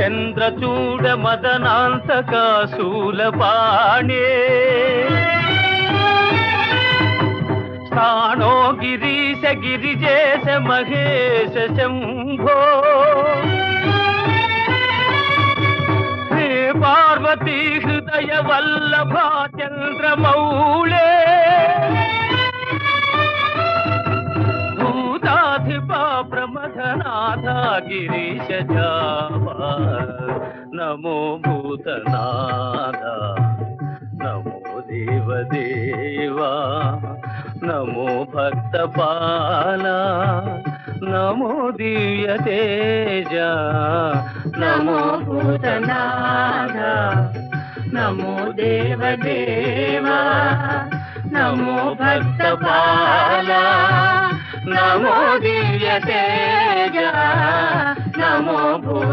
చంద్రచూడ మదనాంతక శూలపాణే స్థాణో గిరీశ గిరిజేశ మహేశ శంభో హే పార్వతీ హృదయ వల్లభ చంద్రమౌళే భూతాధిపా ప్రమథనాథ గిరీశ జావా నమో భూతనాథ నమో దేవదేవా నమో భక్తపాల నమో దివ్య తేజ నమో భూతనాథ నమో దేవదేవా నమో భక్తపాల నమో దివ్య తేజ నమో